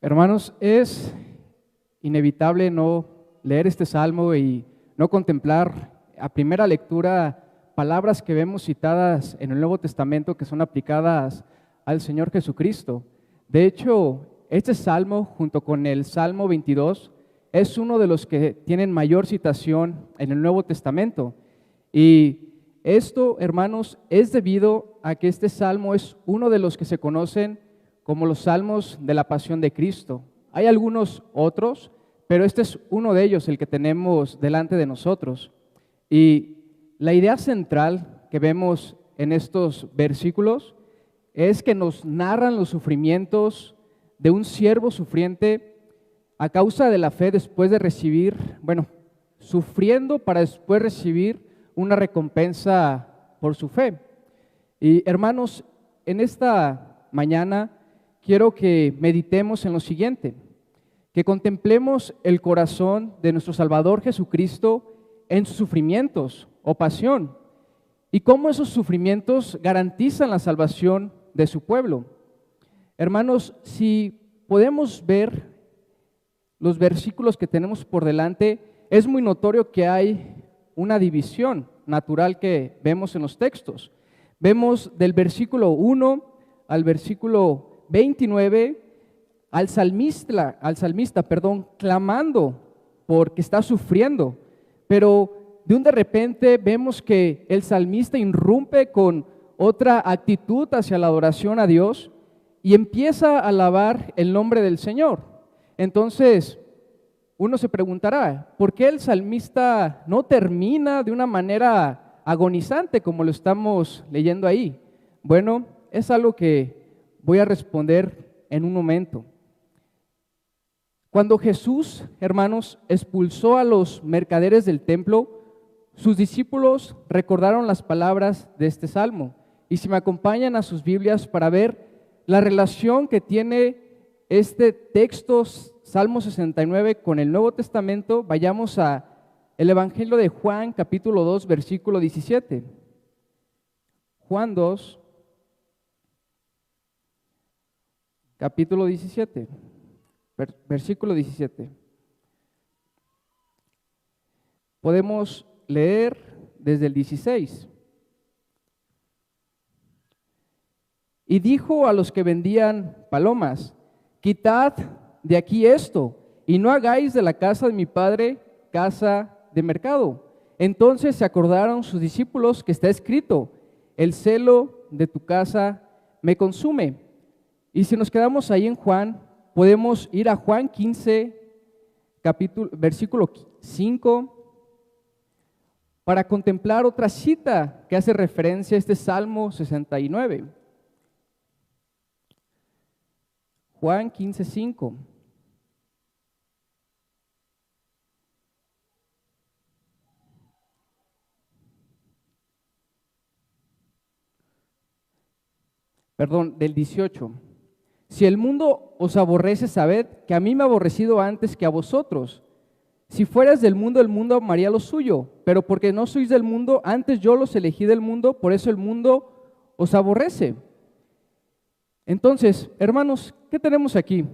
Hermanos, es inevitable no leer este salmo y no contemplar a primera lectura palabras que vemos citadas en el Nuevo Testamento que son aplicadas al Señor Jesucristo. De hecho, este salmo, junto con el Salmo 22, es uno de los que tienen mayor citación en el Nuevo Testamento. Y esto, hermanos, es debido a que este salmo es uno de los que se conocen como los salmos de la pasión de Cristo. Hay algunos otros, pero este es uno de ellos, el que tenemos delante de nosotros. Y la idea central que vemos en estos versículos es que nos narran los sufrimientos de un siervo sufriente a causa de la fe después de recibir, sufriendo para después recibir una recompensa por su fe. Y hermanos, en esta mañana quiero que meditemos en lo siguiente, que contemplemos el corazón de nuestro Salvador Jesucristo en sus sufrimientos o pasión y cómo esos sufrimientos garantizan la salvación de su pueblo. Hermanos, si podemos ver los versículos que tenemos por delante, es muy notorio que hay una división natural que vemos en los textos. Vemos del versículo 1 al versículo 29 al salmista, clamando porque está sufriendo, pero de repente vemos que el salmista irrumpe con otra actitud hacia la adoración a Dios y empieza a alabar el nombre del Señor. Entonces, uno se preguntará, ¿por qué el salmista no termina de una manera agonizante como lo estamos leyendo ahí? Bueno, es algo que voy a responder en un momento. Cuando Jesús, hermanos, expulsó a los mercaderes del templo, sus discípulos recordaron las palabras de este salmo. Y si me acompañan a sus Biblias para ver la relación que tiene este texto, Salmo 69, con el Nuevo Testamento, vayamos a el Evangelio de Juan, capítulo 2, versículo 17. Juan 2, capítulo 17, versículo 17. Podemos leer desde el 16. Y dijo a los que vendían palomas: quitad de aquí esto, y no hagáis de la casa de mi padre casa de mercado. Entonces se acordaron sus discípulos que está escrito: el celo de tu casa me consume. Y si nos quedamos ahí en Juan, podemos ir a Juan 15, versículo 5, para contemplar otra cita que hace referencia a este Salmo 69. Juan 15, 5. Del 18. Si el mundo os aborrece, sabed que a mí me ha aborrecido antes que a vosotros. Si fueras del mundo, el mundo amaría lo suyo, pero porque no sois del mundo, antes yo los elegí del mundo, por eso el mundo os aborrece. Entonces, hermanos, ¿qué tenemos aquí?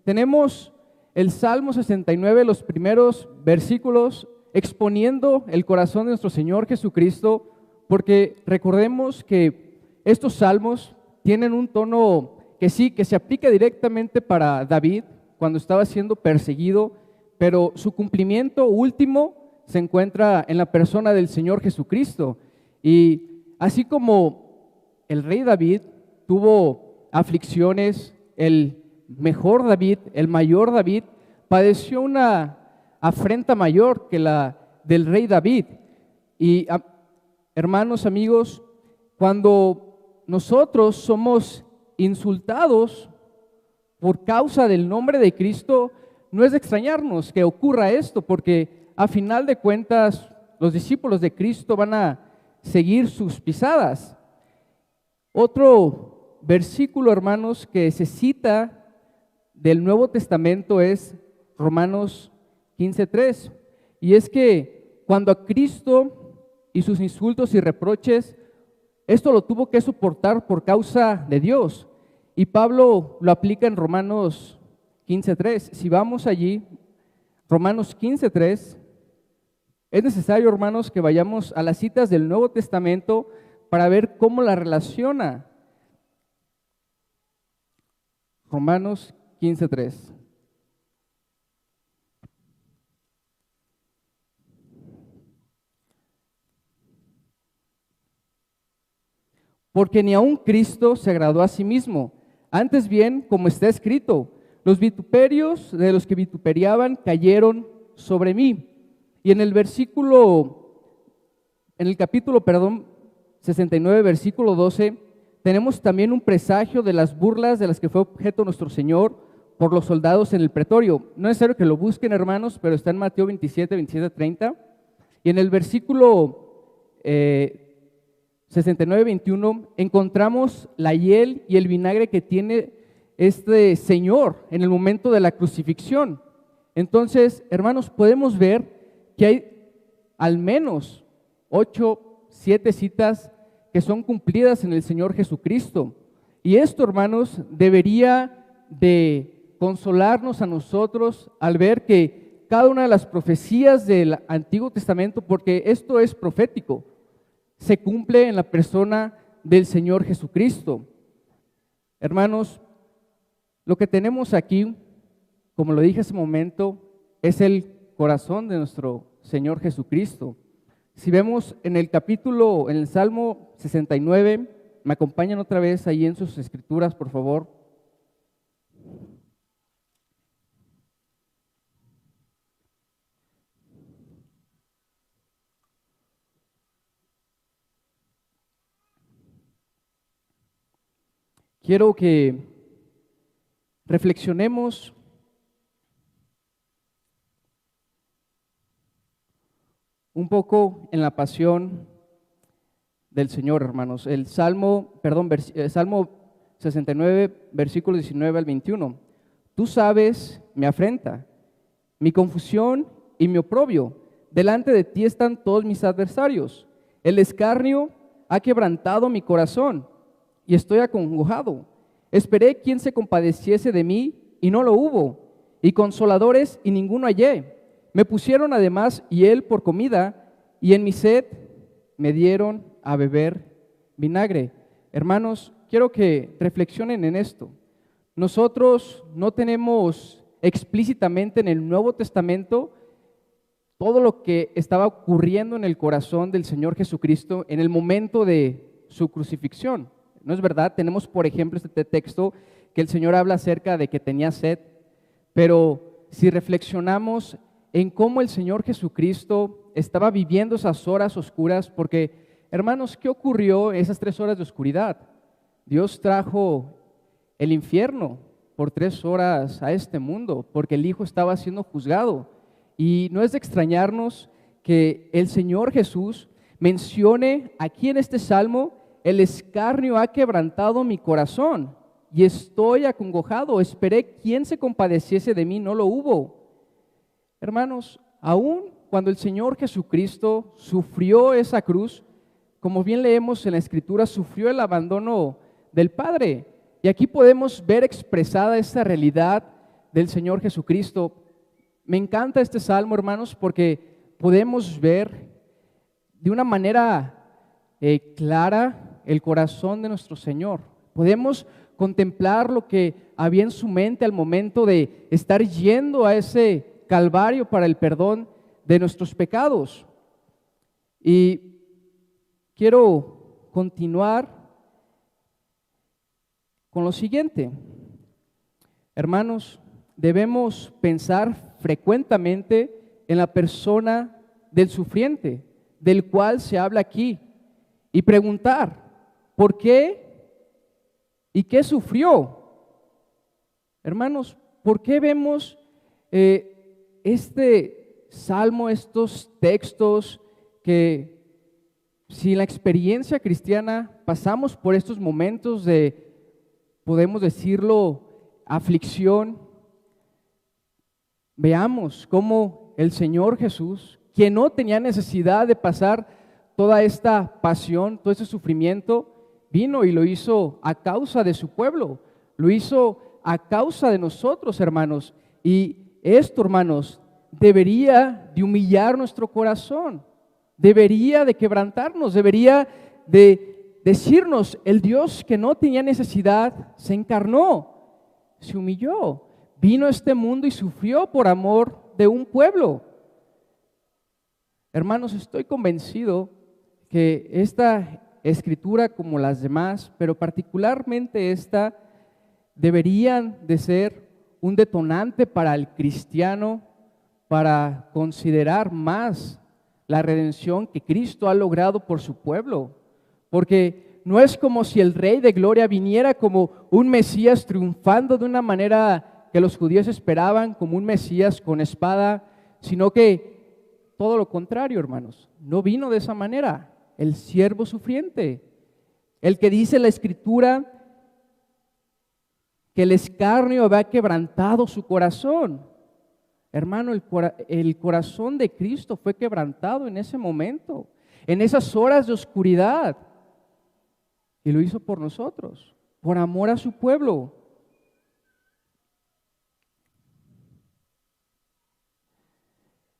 Tenemos el Salmo 69, los primeros versículos, exponiendo el corazón de nuestro Señor Jesucristo, porque recordemos que estos salmos tienen un tono que se aplica directamente para David cuando estaba siendo perseguido, pero su cumplimiento último se encuentra en la persona del Señor Jesucristo. Y así como el rey David tuvo aflicciones, el mejor David, el mayor David, padeció una afrenta mayor que la del rey David. Y hermanos, amigos, cuando nosotros somos insultados por causa del nombre de Cristo, no es de extrañarnos que ocurra esto, porque a final de cuentas los discípulos de Cristo van a seguir sus pisadas. Otro versículo, hermanos, que se cita del Nuevo Testamento es Romanos 15:3, y es que cuando a Cristo y sus insultos y reproches, esto lo tuvo que soportar por causa de Dios. Y Pablo lo aplica en Romanos 15:3. Si vamos allí, Romanos 15:3, es necesario, hermanos, que vayamos a las citas del Nuevo Testamento para ver cómo la relaciona. Romanos 15:3. Porque ni aun Cristo se agradó a sí mismo. Antes bien, como está escrito, los vituperios de los que vituperiaban cayeron sobre mí. Y en el capítulo 69, versículo 12, tenemos también un presagio de las burlas de las que fue objeto nuestro Señor por los soldados en el pretorio. No es necesario que lo busquen, hermanos, pero está en Mateo 27, 30. Y en el versículo 69, 21, encontramos la hiel y el vinagre que tiene este Señor en el momento de la crucifixión. Entonces, hermanos, podemos ver que hay al menos 8, 7 citas que son cumplidas en el Señor Jesucristo. Y esto, hermanos, debería de consolarnos a nosotros al ver que cada una de las profecías del Antiguo Testamento, porque esto es profético, se cumple en la persona del Señor Jesucristo. Hermanos, lo que tenemos aquí, como lo dije hace un momento, es el corazón de nuestro Señor Jesucristo. Si vemos en el Salmo 69, me acompañan otra vez ahí en sus escrituras, por favor. Quiero que reflexionemos un poco en la pasión del Señor, hermanos. Salmo 69, versículos 19 al 21. Tú sabes mi afrenta, mi confusión y mi oprobio. Delante de ti están todos mis adversarios. El escarnio ha quebrantado mi corazón y estoy acongojado. Esperé quien se compadeciese de mí y no lo hubo, y consoladores y ninguno hallé. Me pusieron además hiel por comida y en mi sed me dieron a beber vinagre. Hermanos, quiero que reflexionen en esto. Nosotros no tenemos explícitamente en el Nuevo Testamento todo lo que estaba ocurriendo en el corazón del Señor Jesucristo en el momento de su crucifixión. ¿No es verdad? Tenemos, por ejemplo, este texto que el Señor habla acerca de que tenía sed, pero si reflexionamos en cómo el Señor Jesucristo estaba viviendo esas horas oscuras, porque, hermanos, ¿qué ocurrió en esas 3 horas de oscuridad? Dios trajo el infierno por 3 horas a este mundo, porque el Hijo estaba siendo juzgado. Y no es de extrañarnos que el Señor Jesús mencione aquí en este salmo: el escarnio ha quebrantado mi corazón y estoy acongojado. Esperé quien se compadeciese de mí, no lo hubo. Hermanos, aún cuando el Señor Jesucristo sufrió esa cruz, como bien leemos en la Escritura, sufrió el abandono del Padre. Y aquí podemos ver expresada esa realidad del Señor Jesucristo. Me encanta este salmo, hermanos, porque podemos ver de una manera clara el corazón de nuestro Señor. Podemos contemplar lo que había en su mente al momento de estar yendo a ese Calvario para el perdón de nuestros pecados. Y quiero continuar con lo siguiente. Hermanos, debemos pensar frecuentemente en la persona del sufriente, del cual se habla aquí, y preguntar: ¿por qué y qué sufrió? Hermanos, ¿por qué vemos este salmo, estos textos que, si en la experiencia cristiana pasamos por estos momentos de, podemos decirlo, aflicción, veamos cómo el Señor Jesús, quien no tenía necesidad de pasar toda esta pasión, todo ese sufrimiento, vino y lo hizo a causa de su pueblo, lo hizo a causa de nosotros, hermanos. Y esto, hermanos, debería de humillar nuestro corazón, debería de quebrantarnos, debería de decirnos: el Dios que no tenía necesidad se encarnó, se humilló, vino a este mundo y sufrió por amor de un pueblo. Hermanos, estoy convencido que esta escritura, como las demás, pero particularmente esta, deberían de ser un detonante para el cristiano para considerar más la redención que Cristo ha logrado por su pueblo. Porque no es como si el Rey de Gloria viniera como un Mesías triunfando de una manera que los judíos esperaban, como un Mesías con espada, sino que todo lo contrario, hermanos, no vino de esa manera. El siervo sufriente, el que dice la Escritura que el escarnio había quebrantado su corazón. Hermano, el corazón de Cristo fue quebrantado en ese momento, en esas horas de oscuridad, y lo hizo por nosotros, por amor a su pueblo.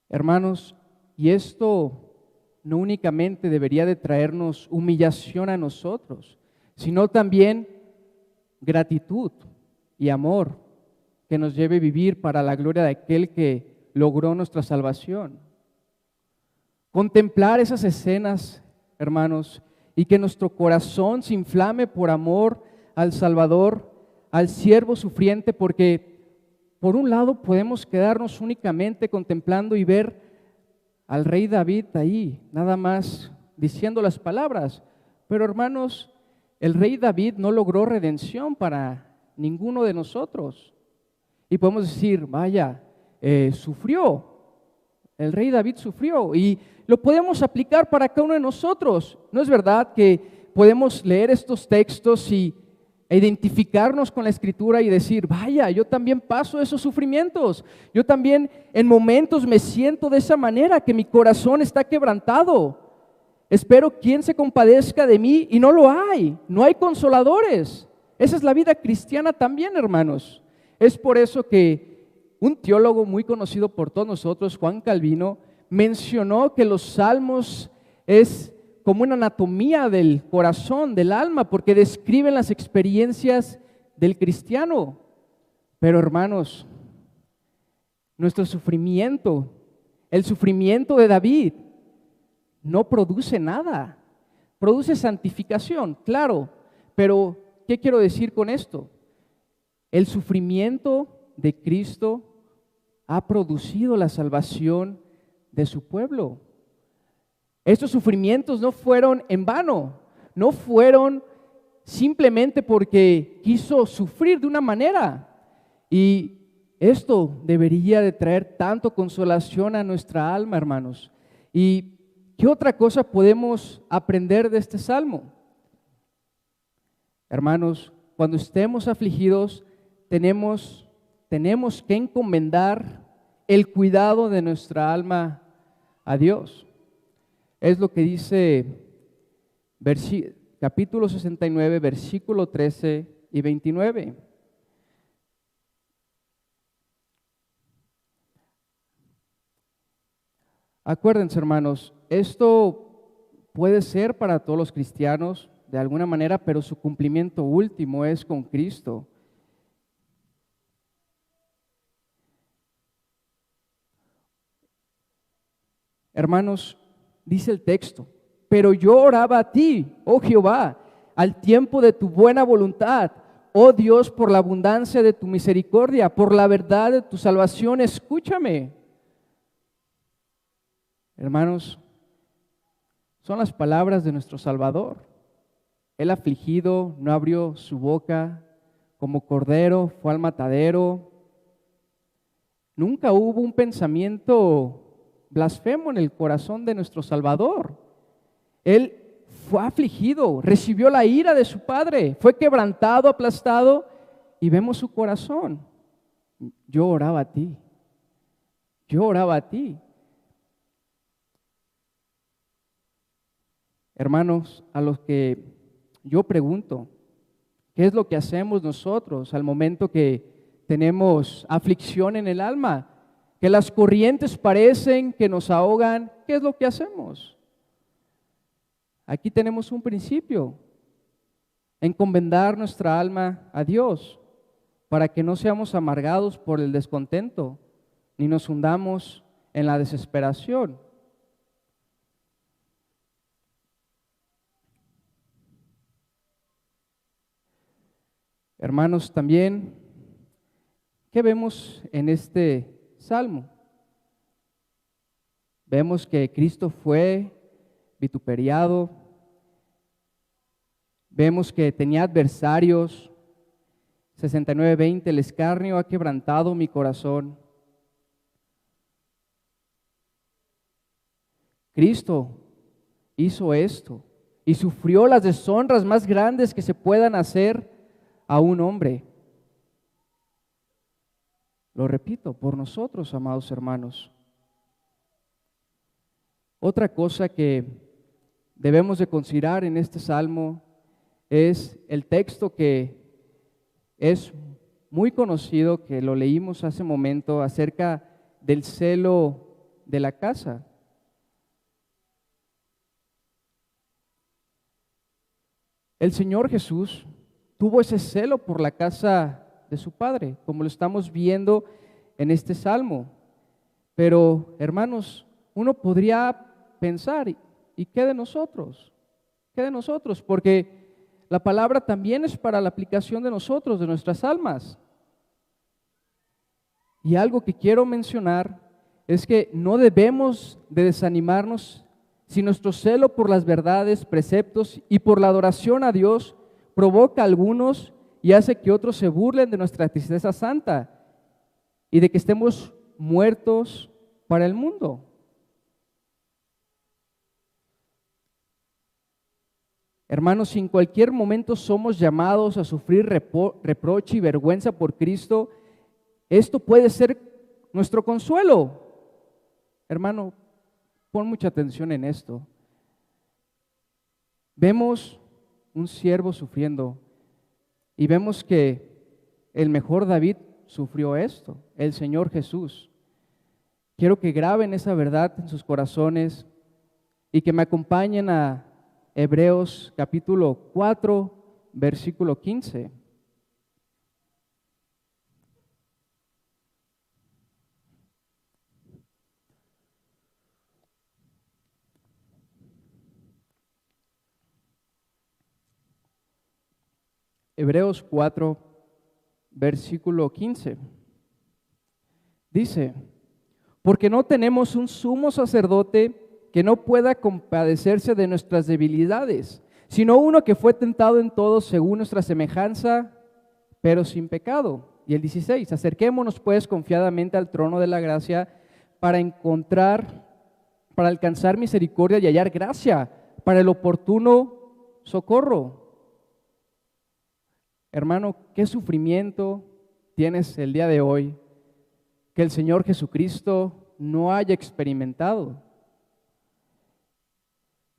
Hermanos, y esto no únicamente debería de traernos humillación a nosotros, sino también gratitud y amor que nos lleve a vivir para la gloria de aquel que logró nuestra salvación. Contemplar esas escenas, hermanos, y que nuestro corazón se inflame por amor al Salvador, al siervo sufriente, porque por un lado podemos quedarnos únicamente contemplando y ver al rey David ahí, nada más diciendo las palabras. Pero hermanos, el rey David no logró redención para ninguno de nosotros. Y podemos decir, vaya, sufrió, el rey David sufrió, y lo podemos aplicar para cada uno de nosotros. ¿No es verdad que podemos leer estos textos e identificarnos con la Escritura y decir, vaya, yo también paso esos sufrimientos, yo también en momentos me siento de esa manera, que mi corazón está quebrantado, espero quien se compadezca de mí, y no lo hay, no hay consoladores? Esa es la vida cristiana también, hermanos. Es por eso que un teólogo muy conocido por todos nosotros, Juan Calvino, mencionó que los salmos es como una anatomía del corazón, del alma, porque describen las experiencias del cristiano. Pero hermanos, nuestro sufrimiento, el sufrimiento de David, no produce nada. Produce santificación, claro, pero ¿qué quiero decir con esto? El sufrimiento de Cristo ha producido la salvación de su pueblo. Estos sufrimientos no fueron en vano, no fueron simplemente porque quiso sufrir de una manera. Y esto debería de traer tanto consolación a nuestra alma, hermanos. ¿Y qué otra cosa podemos aprender de este salmo? Hermanos, cuando estemos afligidos, tenemos que encomendar el cuidado de nuestra alma a Dios. Es lo que dice capítulo 69, versículo 13 y 29. Acuérdense, hermanos, esto puede ser para todos los cristianos de alguna manera, pero su cumplimiento último es con Cristo. Hermanos, dice el texto, pero yo oraba a ti, oh Jehová, al tiempo de tu buena voluntad, oh Dios, por la abundancia de tu misericordia, por la verdad de tu salvación, escúchame. Hermanos, son las palabras de nuestro Salvador. El afligido no abrió su boca, como cordero fue al matadero. Nunca hubo un pensamiento blasfemo en el corazón de nuestro Salvador. Él fue afligido, recibió la ira de su Padre, fue quebrantado, aplastado, y vemos su corazón. Yo oraba a ti, yo oraba a ti. Hermanos, a los que yo pregunto, ¿Qué es lo que hacemos nosotros al momento que tenemos aflicción en el alma? Que las corrientes parecen que nos ahogan. ¿Qué es lo que hacemos? Aquí tenemos un principio: encomendar nuestra alma a Dios para que no seamos amargados por el descontento ni nos hundamos en la desesperación. Hermanos, también, ¿qué vemos en este salmo? Vemos que Cristo fue vituperiado, vemos que tenía adversarios. 69:20, el escarnio ha quebrantado mi corazón. Cristo hizo esto y sufrió las deshonras más grandes que se puedan hacer a un hombre. Lo repito, por nosotros, amados hermanos. Otra cosa que debemos de considerar en este salmo es el texto que es muy conocido, que lo leímos hace un momento, acerca del celo de la casa. El Señor Jesús tuvo ese celo por la casa de su Padre, como lo estamos viendo en este salmo. Pero, hermanos, uno podría pensar, ¿y qué de nosotros? ¿Qué de nosotros? Porque la palabra también es para la aplicación de nosotros, de nuestras almas. Y algo que quiero mencionar es que no debemos de desanimarnos si nuestro celo por las verdades, preceptos y por la adoración a Dios provoca a algunos y hace que otros se burlen de nuestra tristeza santa y de que estemos muertos para el mundo. Hermanos, si en cualquier momento somos llamados a sufrir reproche y vergüenza por Cristo, esto puede ser nuestro consuelo. Hermano, pon mucha atención en esto. Vemos un siervo sufriendo y vemos que el mejor David sufrió esto, el Señor Jesús. Quiero que graben esa verdad en sus corazones y que me acompañen a Hebreos capítulo 4, versículo 15. Hebreos 4, versículo 15. Dice: porque no tenemos un sumo sacerdote que no pueda compadecerse de nuestras debilidades, sino uno que fue tentado en todo según nuestra semejanza, pero sin pecado. Y el 16, acerquémonos pues confiadamente al trono de la gracia para alcanzar misericordia y hallar gracia para el oportuno socorro. Hermano, ¿qué sufrimiento tienes el día de hoy que el Señor Jesucristo no haya experimentado?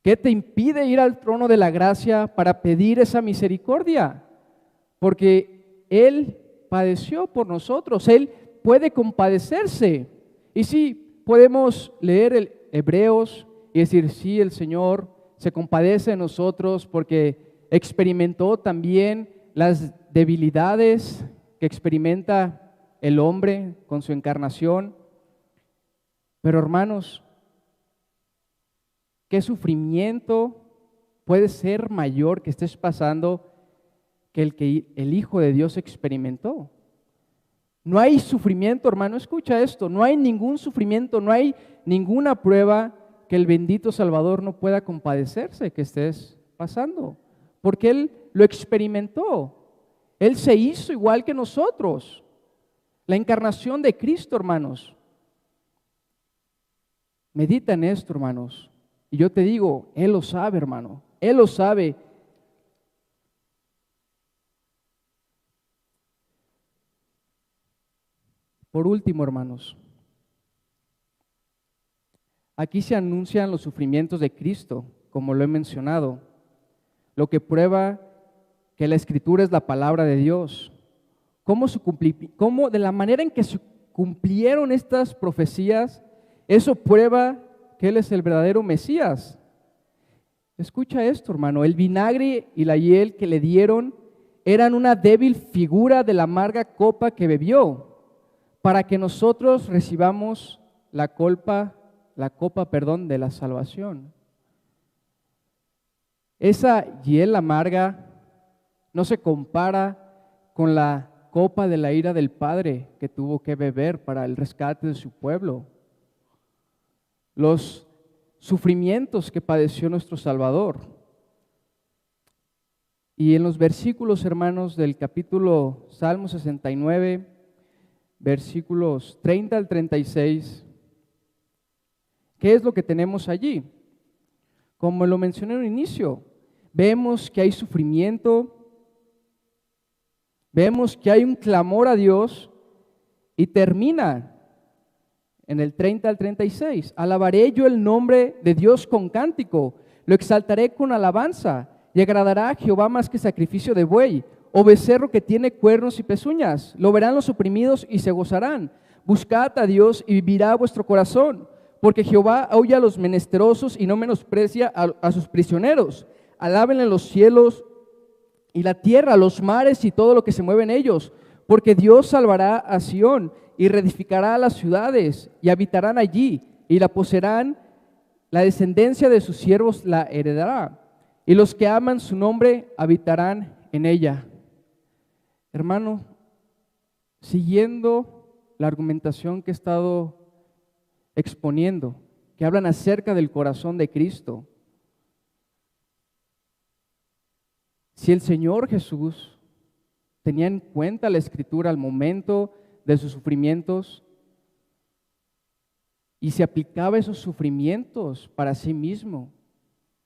¿Qué te impide ir al trono de la gracia para pedir esa misericordia? Porque Él padeció por nosotros, Él puede compadecerse. Y sí, podemos leer el Hebreos y decir, sí, el Señor se compadece de nosotros porque experimentó también las debilidades que experimenta el hombre con su encarnación. Pero hermanos, ¿qué sufrimiento puede ser mayor que estés pasando que el Hijo de Dios experimentó? No hay sufrimiento, hermano, escucha esto, no hay ningún sufrimiento, no hay ninguna prueba que el bendito Salvador no pueda compadecerse que estés pasando, porque Él lo experimentó. Él se hizo igual que nosotros. La encarnación de Cristo, hermanos. Medita en esto, hermanos. Y yo te digo, Él lo sabe, hermano. Él lo sabe. Por último, hermanos, aquí se anuncian los sufrimientos de Cristo, como lo he mencionado, lo que prueba que la Escritura es la palabra de Dios. Cómo de la manera en que se cumplieron estas profecías, eso prueba que Él es el verdadero Mesías. Escucha esto, hermano, el vinagre y la hiel que le dieron eran una débil figura de la amarga copa que bebió, para que nosotros recibamos la copa de la salvación. Esa hiel amarga no se compara con la copa de la ira del Padre que tuvo que beber para el rescate de su pueblo. Los sufrimientos que padeció nuestro Salvador. Y en los versículos, hermanos, del capítulo Salmo 69, versículos 30 al 36, ¿qué es lo que tenemos allí? Como lo mencioné en el inicio, vemos que hay sufrimiento, vemos que hay un clamor a Dios y termina en el 30 al 36. Alabaré yo el nombre de Dios con cántico, lo exaltaré con alabanza, y agradará a Jehová más que sacrificio de buey, o becerro que tiene cuernos y pezuñas. Lo verán los oprimidos y se gozarán. Buscad a Dios y vivirá vuestro corazón, porque Jehová oye a los menesterosos y no menosprecia a sus prisioneros. Alábenle los cielos y la tierra, los mares y todo lo que se mueve en ellos, porque Dios salvará a Sión y reedificará las ciudades, y habitarán allí, y la poseerán, la descendencia de sus siervos la heredará, y los que aman su nombre habitarán en ella. Hermano, siguiendo la argumentación que he estado exponiendo, que hablan acerca del corazón de Cristo, si el Señor Jesús tenía en cuenta la Escritura al momento de sus sufrimientos y se aplicaba esos sufrimientos para sí mismo,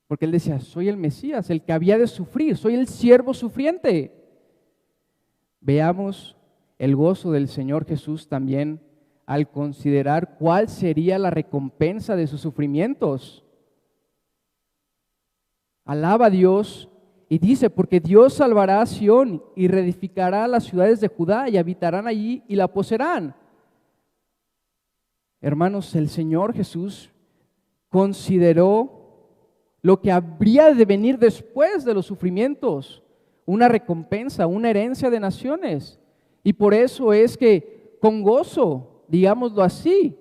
porque Él decía, soy el Mesías, el que había de sufrir, soy el siervo sufriente. Veamos el gozo del Señor Jesús también al considerar cuál sería la recompensa de sus sufrimientos. Alaba a Dios y dice, porque Dios salvará a Sión y reedificará las ciudades de Judá, y habitarán allí y la poseerán. Hermanos, el Señor Jesús consideró lo que habría de venir después de los sufrimientos, una recompensa, una herencia de naciones. Y por eso es que con gozo, digámoslo así,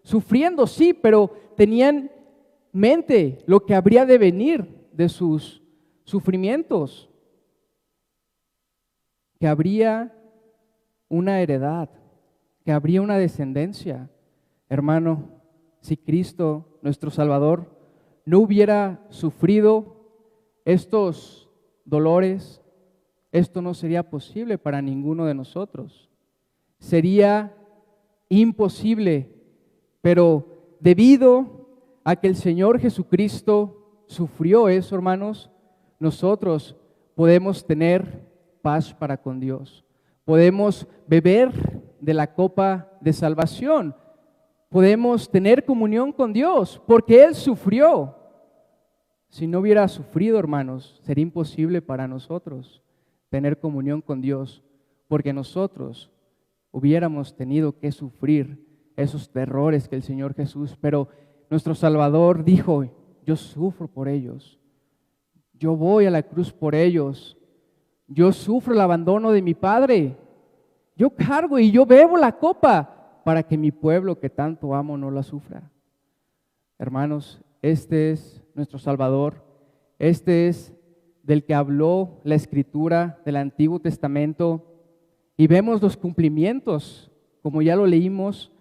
sufriendo sí, pero tenían en mente lo que habría de venir de sus sufrimientos, que habría una heredad, que habría una descendencia. Hermano, si Cristo, nuestro Salvador, no hubiera sufrido estos dolores, esto no sería posible para ninguno de nosotros. Sería imposible, pero debido a que el Señor Jesucristo sufrió eso, hermanos, nosotros podemos tener paz para con Dios. Podemos beber de la copa de salvación. Podemos tener comunión con Dios porque Él sufrió. Si no hubiera sufrido, hermanos, sería imposible para nosotros tener comunión con Dios, porque nosotros hubiéramos tenido que sufrir esos terrores que el Señor Jesús, pero nuestro Salvador dijo, yo sufro por ellos, yo voy a la cruz por ellos, yo sufro el abandono de mi Padre, yo cargo y yo bebo la copa para que mi pueblo que tanto amo no la sufra. Hermanos, este es nuestro Salvador, este es del que habló la Escritura del Antiguo Testamento, y vemos los cumplimientos, como ya lo leímos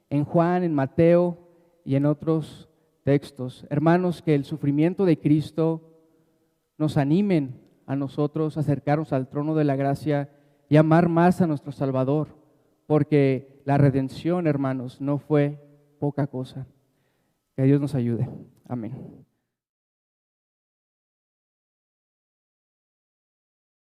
en Juan, en Mateo y en otros textos. Hermanos, que el sufrimiento de Cristo nos animen a nosotros a acercarnos al trono de la gracia y amar más a nuestro Salvador, porque la redención, hermanos, no fue poca cosa. Que Dios nos ayude. Amén.